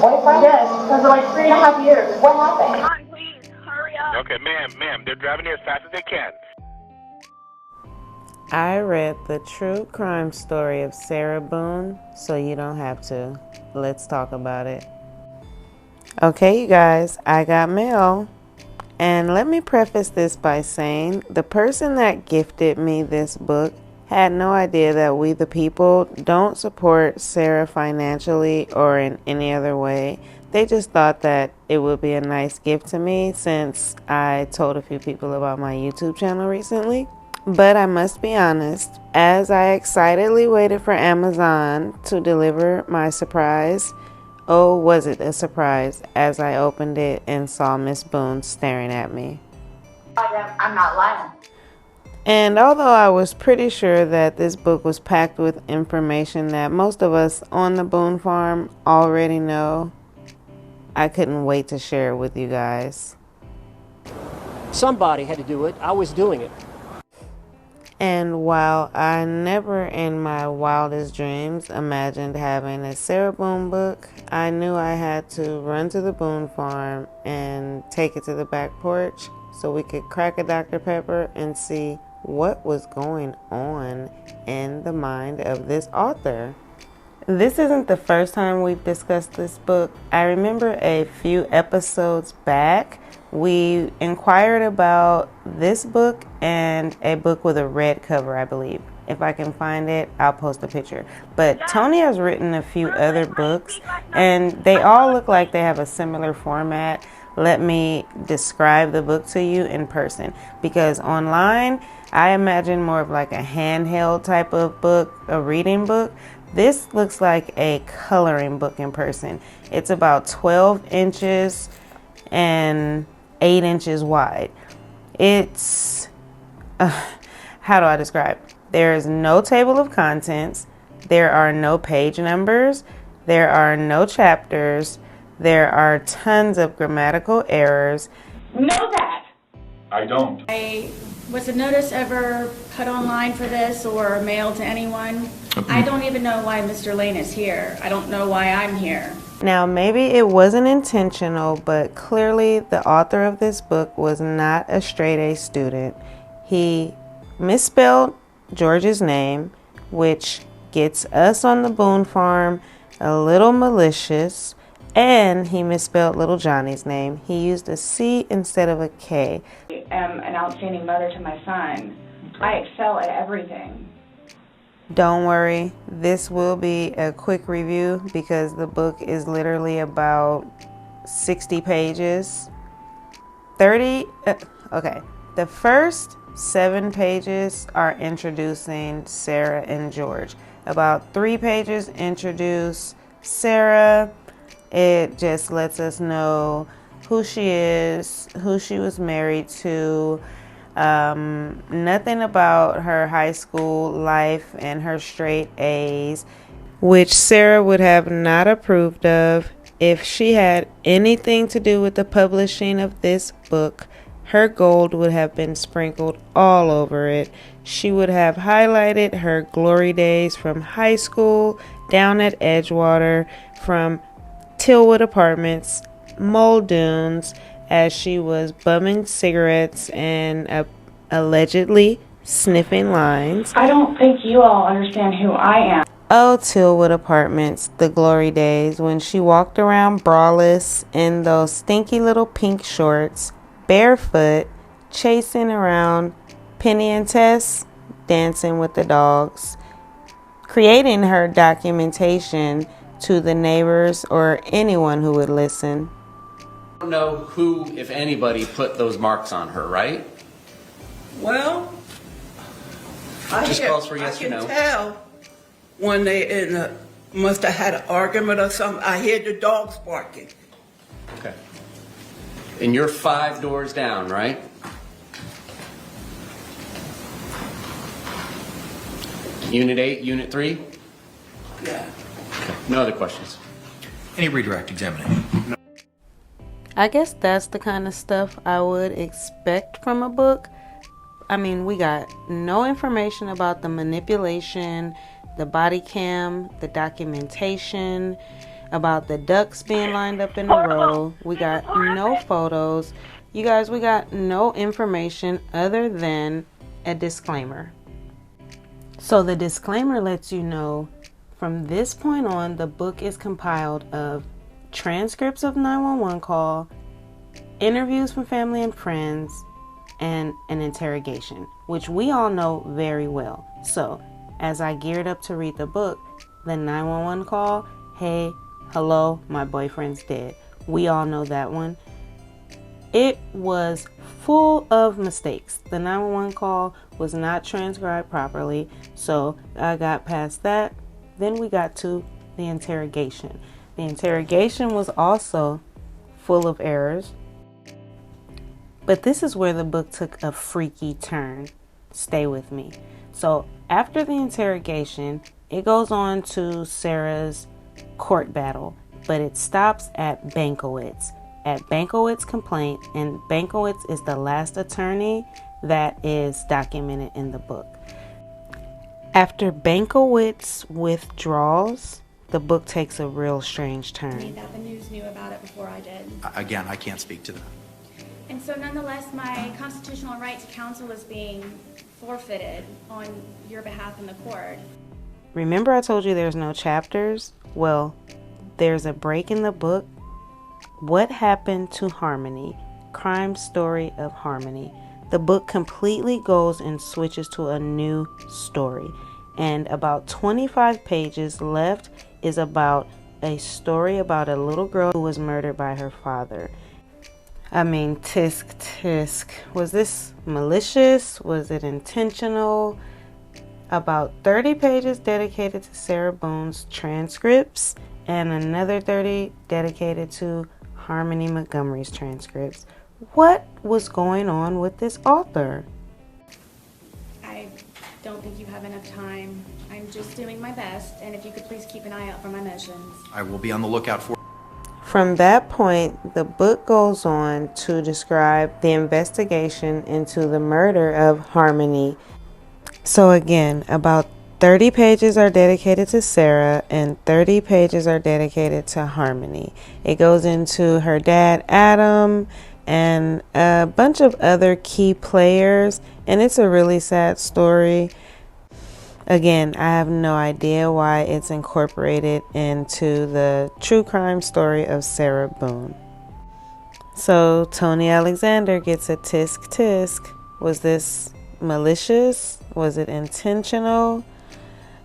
boyfriend? Yes, for like 3.5 years. What happened? Come on, please, hurry up. Okay, ma'am, they're driving here as fast as they can. I read the true crime story of Sarah Boone, so you don't have to. Let's talk about it. Okay, you guys, I got mail. And let me preface this by saying the person that gifted me this book had no idea that we the people don't support Sarah financially or in any other way. They just thought that it would be a nice gift to me since I told a few people about my YouTube channel recently. But I must be honest, as I excitedly waited for Amazon to deliver my surprise, oh, was it a surprise as I opened it and saw Miss Boone staring at me. I'm not lying. And although I was pretty sure that this book was packed with information that most of us on the Boone farm already know, I couldn't wait to share it with you guys. Somebody had to do it. I was doing it. And while I never in my wildest dreams imagined having a Sarah Boone book, I knew I had to run to the Boone farm and take it to the back porch so we could crack a Dr. Pepper and see what was going on in the mind of this author. This isn't the first time we've discussed this book. I remember a few episodes back, we inquired about this book and a book with a red cover, I believe. If I can find it, I'll post a picture. But Tony has written a few other books, and they all look like they have a similar format. Let me describe the book to you in person, because online, I imagine more of like a handheld type of book, a reading book. This looks like a coloring book in person. It's about 12 inches and 8 inches wide. It's, how do I describe? There is no table of contents. There are no page numbers. There are no chapters. There are tons of grammatical errors. Know that. I don't. Was a notice ever put online for this or mailed to anyone? I don't even know why Mr. Lane is here. I don't know why I'm here. Now, maybe it wasn't intentional, but clearly the author of this book was not a straight-A student. He misspelled George's name, which gets us on the Boone farm a little malicious, and he misspelled little Johnny's name. He used a C instead of a K. I am an outstanding mother to my son. I excel at everything. Don't worry, this will be a quick review because the book is literally about 60 pages. 30, okay. The first 7 pages are introducing Sarah and George. About 3 pages introduce Sarah. It just lets us know who she is, who she was married to, nothing about her high school life and her straight A's, which Sarah would have not approved of. If she had anything to do with the publishing of this book, her gold would have been sprinkled all over it. She would have highlighted her glory days from high school, down at Edgewater, from Tillwood Apartments, Muldoon's, as she was bumming cigarettes and allegedly sniffing lines. I don't think you all understand who I am. Oh, Tillwood Apartments, the glory days when she walked around braless in those stinky little pink shorts, barefoot, chasing around Penny and Tess, dancing with the dogs, creating her documentation to the neighbors or anyone who would listen. I don't know who, if anybody, put those marks on her, right? Well, Just calls for yes or no. I can tell when they must have had an argument or something. I hear the dogs barking. Okay. And you're 5 doors down, right? Unit 8, Unit 3? Yeah. Okay. No other questions? Any redirect examining? I guess that's the kind of stuff I would expect from a book. I mean, we got no information about the manipulation, the body cam, the documentation. about the ducks being lined up in a row. We got no photos. You guys, we got no information other than a disclaimer. So the disclaimer lets you know from this point on, the book is compiled of transcripts of 911 call, interviews from family and friends, and an interrogation, which we all know very well. So as I geared up to read the book, the 911 call, hey, hello, my boyfriend's dead. We all know that one. It was full of mistakes. The 911 call was not transcribed properly, so I got past that. Then we got to the interrogation. The interrogation was also full of errors. But this is where the book took a freaky turn. Stay with me. So after the interrogation, it goes on to Sarah's court battle, but it stops at Bankowitz. At Bankowitz' complaint, and Bankowitz is the last attorney that is documented in the book. After Bankowitz withdraws, the book takes a real strange I mean, turn. that the news knew about it before I did. Again, I can't speak to that. And so nonetheless, my constitutional right to counsel was being forfeited on your behalf in the court. Remember I told you there's no chapters? Well, there's a break in the book. What happened to Harmony? Crime story of Harmony. The book completely goes and switches to a new story. And about 25 pages left is about a story about a little girl who was murdered by her father. I mean, tisk. Was this malicious? Was it intentional? About 30 pages dedicated to Sarah Boone's transcripts and another 30 dedicated to Harmony Montgomery's transcripts. What was going on with this author? I don't think you have enough time. I'm just doing my best, and if you could please keep an eye out for my motions. I will be on the lookout for. From that point, the book goes on to describe the investigation into the murder of Harmony. So again, about 30 pages are dedicated to Sarah and 30 pages are dedicated to Harmony. It goes into her dad, Adam, and a bunch of other key players, and it's a really sad story. Again, I have no idea why it's incorporated into the true crime story of Sarah Boone. So Tony Alexander gets a tisk. Was this malicious? Was it intentional?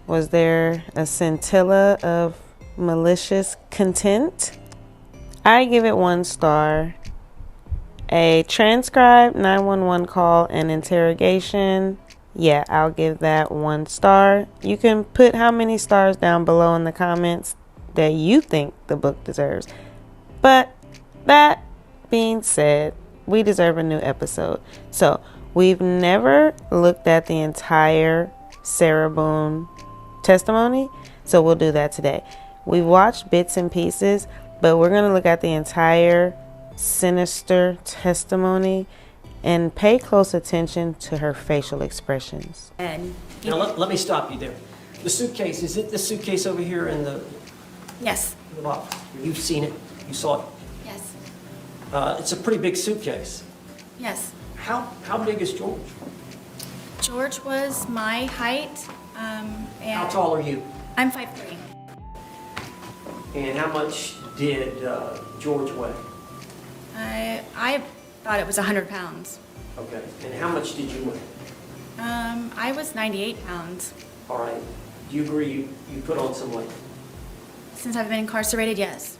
Was there a scintilla of malicious content? I give it 1 star. A transcribed 911 call and interrogation. Yeah, I'll give that 1 star. You can put how many stars down below in the comments that you think the book deserves. But that being said, we deserve a new episode. So we've never looked at the entire Sarah Boone testimony, so we'll do that today. We've watched bits and pieces, but we're going to look at the entire sinister testimony and pay close attention to her facial expressions. And Now, let me stop you there. The suitcase, is it the suitcase over here in the yes, box? You've seen it, you saw it. yes, It's a pretty big suitcase. yes. How big is George? George was my height, How and tall are you? I'm 5'3". And how much did George weigh? I thought it was 100 pounds. Okay. And how much did you weigh? I was 98 pounds. All right. Do you agree you put on some weight? Since I've been incarcerated, yes.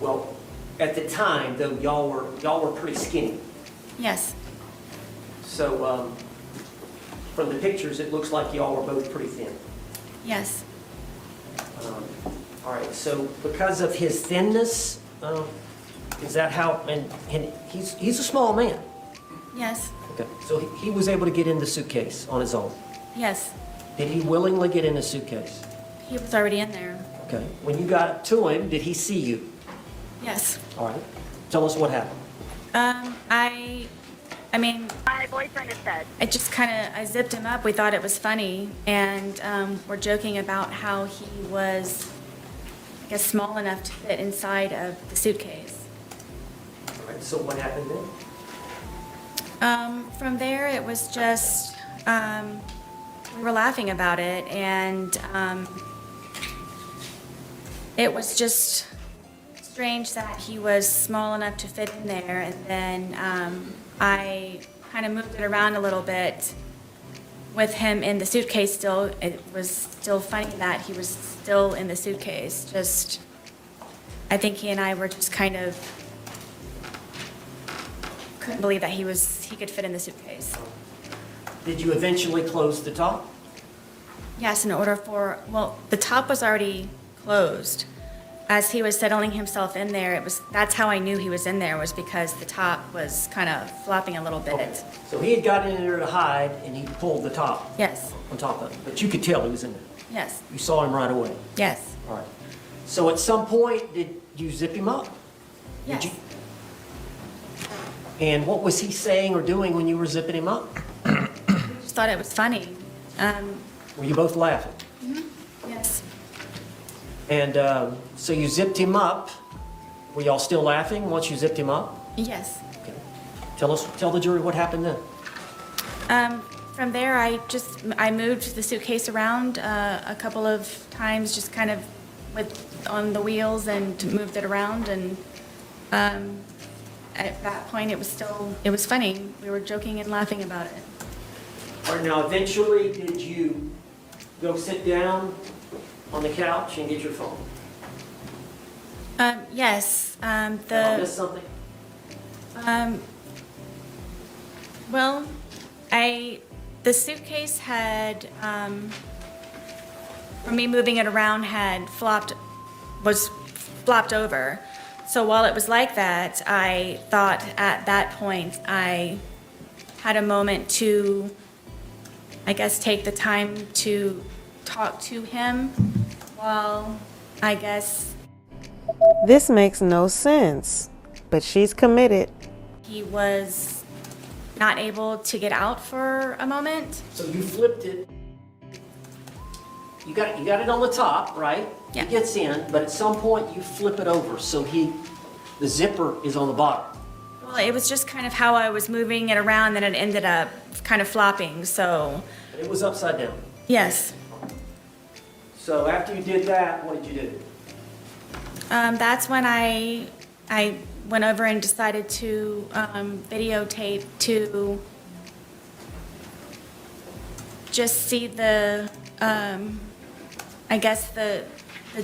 Well, at the time, though, y'all were pretty skinny. Yes, So from the pictures, it looks like y'all were both pretty thin. yes, All right. So because of his thinness, is that how? And he's a small man. yes, Okay. So he was able to get in the suitcase on his own. yes. Did he willingly get in the suitcase? He was already in there. Okay. When you got to him, did he see you? Yes. All right. Tell us what happened. I mean, My boyfriend is dead. I zipped him up. We thought it was funny, and we're joking about how guess, small enough to fit inside of the suitcase. All right, so what happened then? From there, it was just, we were laughing about it, and it was just strange that he was small enough to fit in there, and then I kind of moved it around a little bit with him in the suitcase still. It was still funny that he was still in the suitcase. Just, I think he and I were just kind of, couldn't believe that he could fit in the suitcase. Did you eventually close the top? Yes, in order for, well, the top was already closed. As he was settling himself in there, that's how I knew he was in there, was because the top was kind of flopping a little bit. Okay. So he had gotten in there to hide, and he pulled the top Yes, on top of it. But you could tell he was in there. yes, You saw him right away. yes, All right. So at some point, did you zip him up? yes. Did you? And what was he saying or doing when you were zipping him up? Just thought it was funny. Were you both laughing? Yes, And so you zipped him up. Were y'all still laughing once you zipped him up? yes. Okay. Tell the jury what happened then. From there, I moved the suitcase around a couple of times, just kind of on the wheels, and moved it around. And at that point, it was funny. We were joking and laughing about it. All right, now eventually, did you go sit down on the couch and get your phone? Yes, Did I miss something? well, the suitcase had, for me moving it around, was flopped over. So while it was like that, I thought at that point I had a moment to, I guess, take the time to talk to him while, I guess, This makes no sense, but she's committed. he was not able to get out for a moment. So you flipped it. You got it on the top, right? Yeah. It gets in, but at some point you flip it over so the zipper is on the bottom. Well, it was just kind of how I was moving it around that it ended up kind of flopping, so, It was upside down. yes. So after you did that, what did you do? That's when I went over and decided to videotape to just see the, I guess, the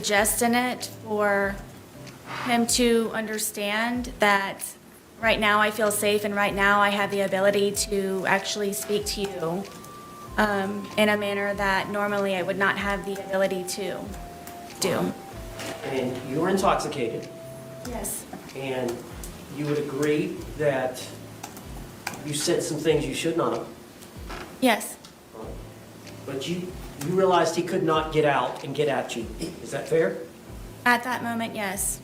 jest in it, for him to understand that right now I feel safe, and right now I have the ability to actually speak to you in a manner that normally I would not have the ability to do. And you were intoxicated, Yes. and you would agree that you said some things you should not have. Yes. But you realized he could not get out and get at you. Is that fair? At that moment, yes.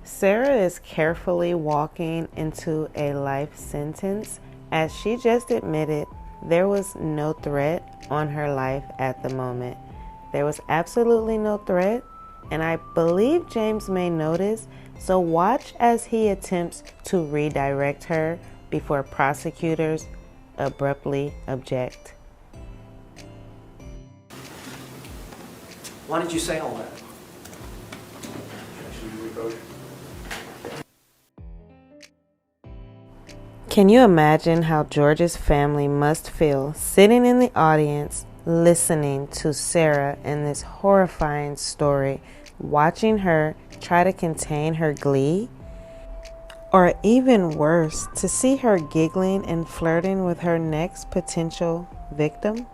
Sarah is carefully walking into a life sentence, as she just admitted there was no threat on her life at the moment. There was absolutely no threat, and I believe James may notice, so watch as he attempts to redirect her before prosecutors abruptly object. Why did you say all that? Can you imagine how George's family must feel sitting in the audience listening to Sarah in this horrifying story, watching her try to contain her glee? Or even worse, to see her giggling and flirting with her next potential victim?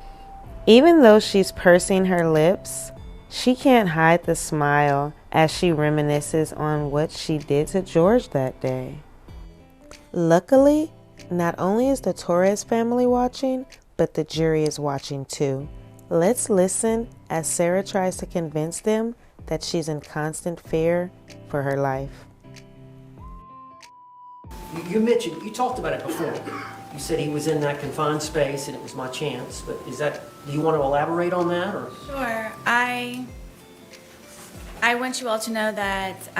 Even though she's pursing her lips, she can't hide the smile as she reminisces on what she did to George that day. Luckily, not only is the Torres family watching, but the jury is watching too. Let's listen as Sarah tries to convince them that she's in constant fear for her life. You mentioned, you talked about it before. You said he was in that confined space and it was my chance, but do you want to elaborate on that, or? Sure. I I want you all to know that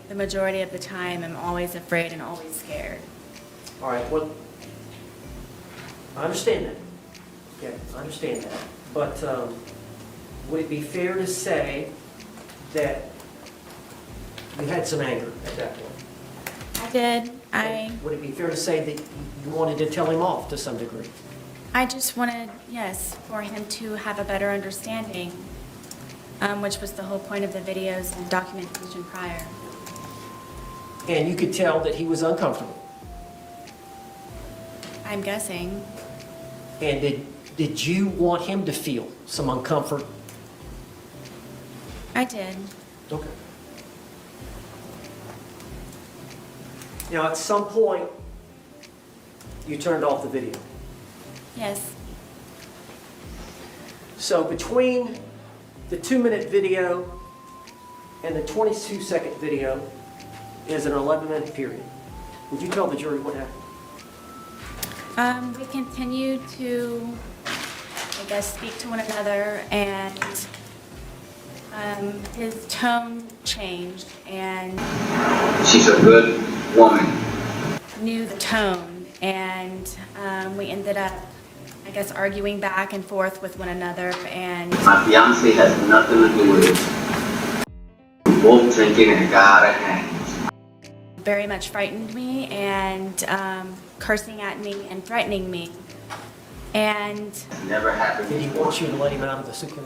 the majority of the time, am always afraid and always scared. All right, well, I understand that. Okay, I understand that. But would it be fair to say that you had some anger at that point? I did. Would it be fair to say that you wanted to tell him off to some degree? I just wanted, yes, for him to have a better understanding, which was the whole point of the videos and documentation prior. And you could tell that he was uncomfortable. I'm guessing. And did you want him to feel some uncomfort? I did. Okay. Now, at some point, you turned off the video. Yes. So between the 2-minute video and the 22-second video is an 11-minute period. Would you tell the jury what happened? We continued to, I guess, speak to one another, and his tone changed, and She's a good woman. knew the tone, and we ended up, I guess, arguing back and forth with one another, and My fiance has nothing to do with it. We're both drinking and got our hands. very much frightened me, and cursing at me and threatening me. And Never happened Did he before. want you to let him out of the suitcase?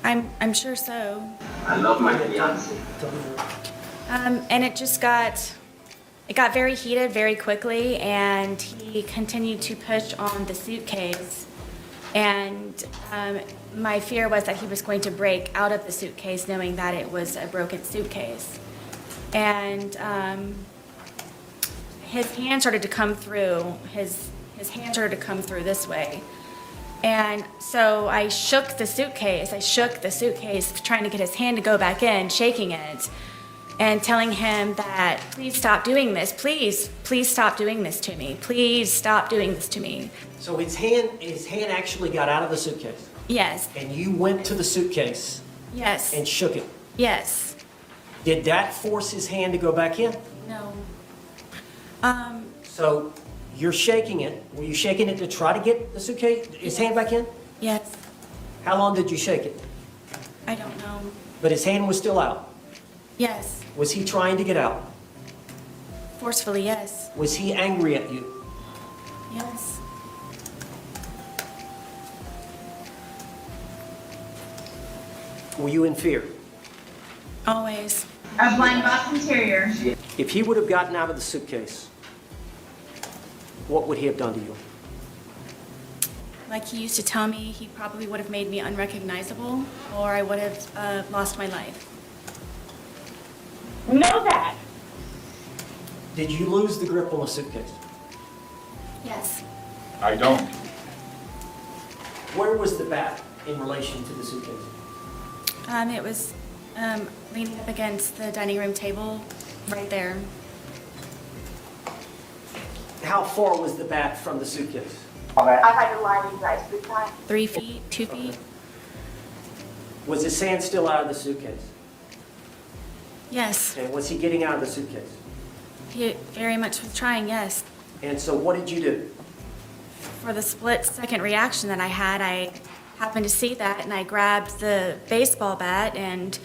I'm sure so. I love my fiance. Tell me more. And it got very heated very quickly, and he continued to push on the suitcase. And my fear was that he was going to break out of the suitcase, knowing that it was a broken suitcase. And his hand started to come through. His hand started to come through this way. And so I shook the suitcase. Trying to get his hand to go back in, shaking it, and telling him that, please stop doing this. Please stop doing this to me. Please stop doing this to me. So his hand actually got out of the suitcase, Yes, and you went to the suitcase yes, and shook it. yes. Did that force his hand to go back in? No. So you're shaking it. Were you shaking it to try to get the suitcase, his hand back in? Yes. How long did you shake it? I don't know. But his hand was still out. Yes. Was he trying to get out? Forcefully, yes. Was he angry at you? Yes. Were you in fear? Always. A blind box interior. If he would have gotten out of the suitcase, what would he have done to you? Like he used to tell me, he probably would have made me unrecognizable, or I would have lost my life. Know that. Did you lose the grip on the suitcase? Yes. I don't. Where was the bat in relation to the suitcase? It was leaning up against the dining room table, right there. How far was the bat from the suitcase? I've had to lie to you guys 3 times. 3 feet, 2 feet? Was his hand still out of the suitcase? Yes. And was he getting out of the suitcase? He very much was trying, yes. And so what did you do? For the split-second reaction that I had, I happened to see that, and I grabbed the baseball bat and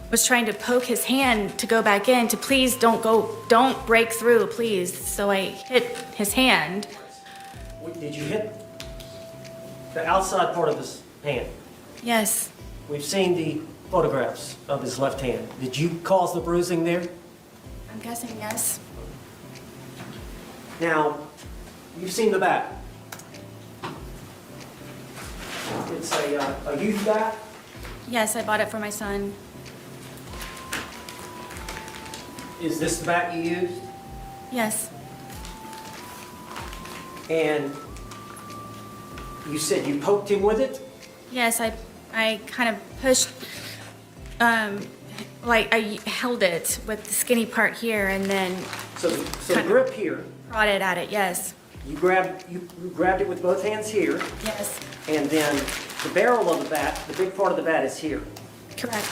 was trying to poke his hand to go back in, to please don't break through, please. So I hit his hand. Did you hit the outside part of his hand? Yes. We've seen the photographs of his left hand. Did you cause the bruising there? I'm guessing yes. Now, you've seen the bat. It's a youth bat. Yes, I bought it for my son. Is this the bat you used? Yes. And you said you poked him with it? Yes, I kind of pushed, like I held it with the skinny part here and then So the grip here, prodded at it, yes. you grabbed it with both hands here, Yes. and then the barrel of the bat, the big part of the bat is here. Correct.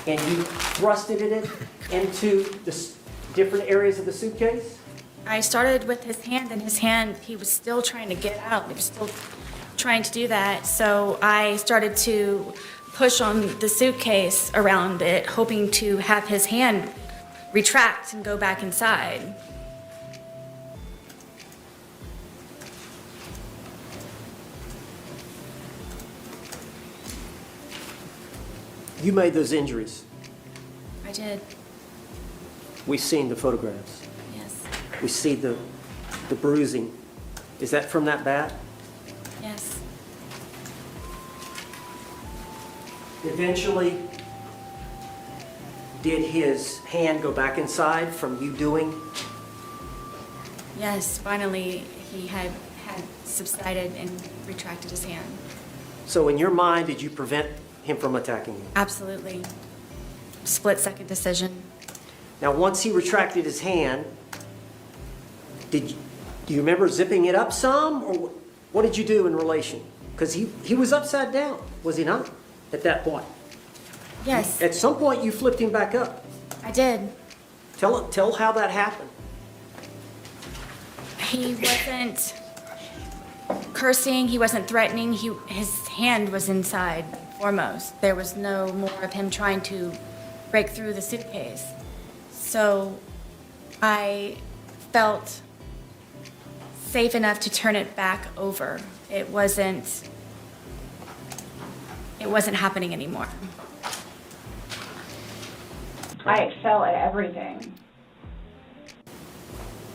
And you thrusted it into the different areas of the suitcase? I started with his hand, and his hand, he was still trying to get out. He was still trying to do that. So I started to push on the suitcase around it, hoping to have his hand retract and go back inside. You made those injuries. I did, We've seen the photographs. yes, We see the bruising. Is that from that bat? yes. Eventually, did his hand go back inside from you doing? Yes, finally, he had subsided and retracted his hand. So in your mind, did you prevent him from attacking you? Absolutely. Split-second decision. Now, once he retracted his hand, do you remember zipping it up some, or what did you do in relation? Because he was upside down, was he not, at that point? Yes, At some point, you flipped him back up. I did. Tell how that happened. He wasn't cursing, he wasn't threatening, his hand was inside foremost. There was no more of him trying to break through the suitcase. So I felt safe enough to turn it back over. It wasn't happening anymore. I excel at everything.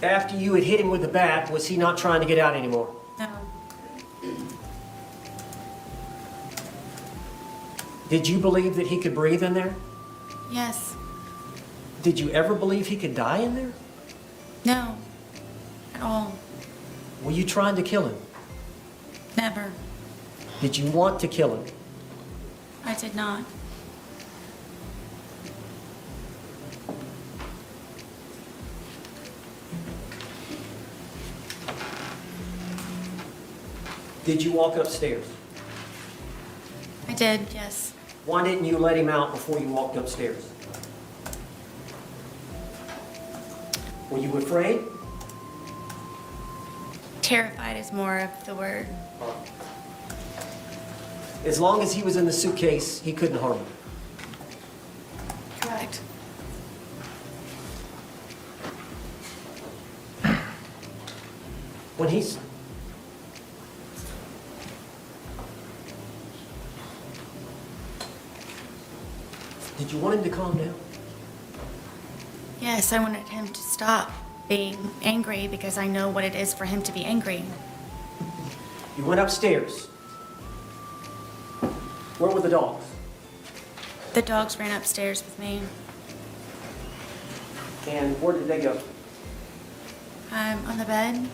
After you had hit him with the bat, was he not trying to get out anymore? No, Did you believe that he could breathe in there? yes, Did you ever believe he could die in there? no, at all, Were you trying to kill him? never. Did you want to kill him? I did not. Did you walk upstairs? I did, yes. Why didn't you let him out before you walked upstairs? Were you afraid? Terrified is more of the word. As long as he was in the suitcase, he couldn't harm you. Correct. When he's... Did you want him to calm down? Yes, I wanted him to stop being angry because I know what it is for him to be angry. You went upstairs. Where were the dogs? The dogs ran upstairs with me. And where did they go? On the bed.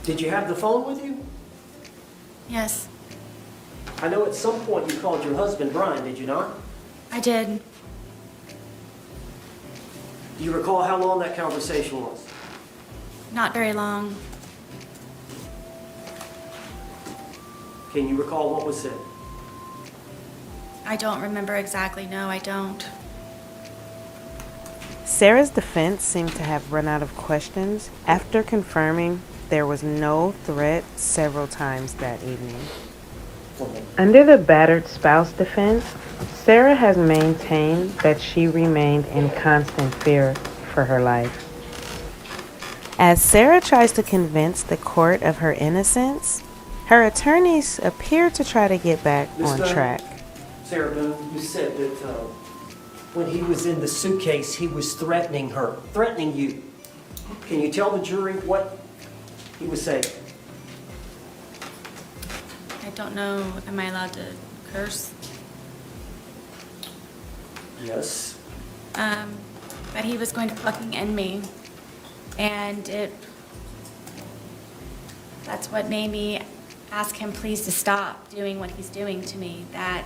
Did you have the phone with you? Yes, I know at some point you called your husband Brian, did you not? I did. Do you recall how long that conversation was? Not very long. Can you recall what was said? I don't remember exactly. No, I don't. Sarah's defense seemed to have run out of questions after confirming there was no threat several times that evening. Under the battered spouse defense, Sarah has maintained that she remained in constant fear for her life. As Sarah tries to convince the court of her innocence, her attorneys appear to try to get back on track. Sarah Boone, you said that when he was in the suitcase, he was threatening you. Can you tell the jury what he was saying? I don't know. Am I allowed to curse? Yes. But he was going to fucking end me. And that's what made me ask him please to stop doing what he's doing to me. That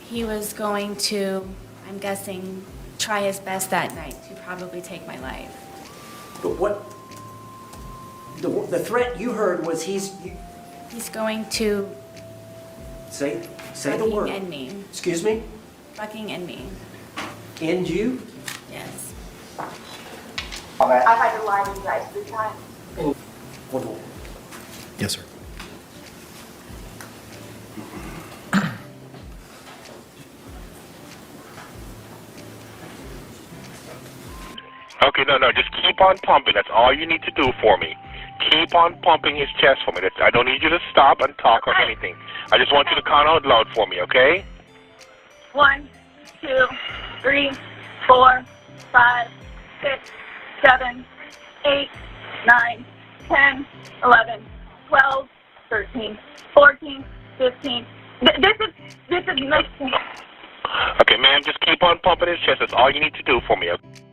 he was going to, I'm guessing, try his best that night to probably take my life. But what, the threat you heard was He's going to say the fucking word. end me. Excuse me? Fucking end me. End you? Yes. I've had to lie to you guys 3 times. Hold on. Yes, sir. Okay, no, just keep on pumping. That's all you need to do for me. Keep on pumping his chest for me. I don't need you to stop and talk or anything. I just want you to count out loud for me, okay? 1, 2, 3, 4, 5, 6, 7, 8, 9, 10, 11, 12, 13, 14, 15. This is mixing. Okay, ma'am, just keep on pumping his chest. That's all you need to do for me, okay?